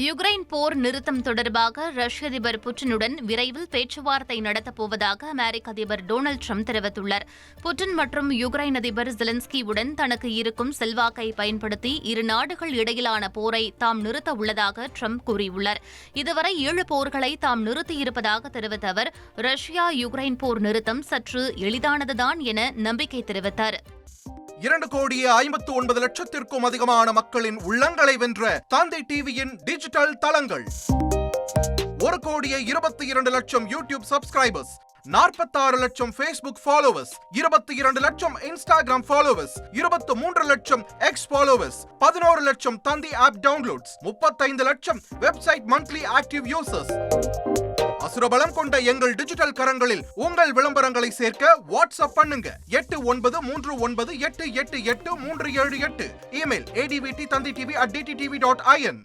Ukraine போர் நிறுத்தம் தொடர்பாக ரஷ்ய அதிபர் புட்டினுடன் விரைவில் பேச்சுவார்த்தை நடத்தப்போவதாக அமெரிக்க அதிபர் டொனால்டு ட்ரம்ப் தெரிவித்துள்ளார். புட்டின் மற்றும் யுக்ரைன் அதிபர் ஜெலன்ஸ்கியுடன் தனக்கு இருக்கும் செல்வாக்கை பயன்படுத்தி இரு நாடுகள் இடையிலான போரை தாம் நிறுத்த உள்ளதாக ட்ரம்ப் கூறியுள்ளார். இதுவரை 7 போர்களை தாம் நிறுத்தியிருப்பதாக தெரிவித்த அவர், ரஷ்யா யுக்ரைன் போர் நிறுத்தம் சற்று எளிதானதுதான் என நம்பிக்கை தெரிவித்தார். 2,59,00,000 அதிகமான மக்களின் உள்ளங்களை வென்ற தந்தை டிவியின் டிஜிட்டல் தளங்கள். 1,22,00,000 யூடியூப் சப்ஸ்கிரைபர்ஸ், 46 லட்சம் Facebook ஃபாலோவர்ஸ், 22 லட்சம் Instagram ஃபாலோவர்ஸ், 23 லட்சம் X ஃபாலோவர்ஸ், 11 லட்சம் தந்தி ஆப் டவுன்லோட்ஸ், 35 லட்சம் வெப்சைட் மந்த்லி ஆக்டிவ் யூசர்ஸ். அசுரபலம் கொண்ட எங்கள் டிஜிட்டல் கரங்களில் உங்கள் விளம்பரங்களை சேர்க்க வாட்ஸ்அப் பண்ணுங்க. 8939888378. Email advttanditv@dttv.in.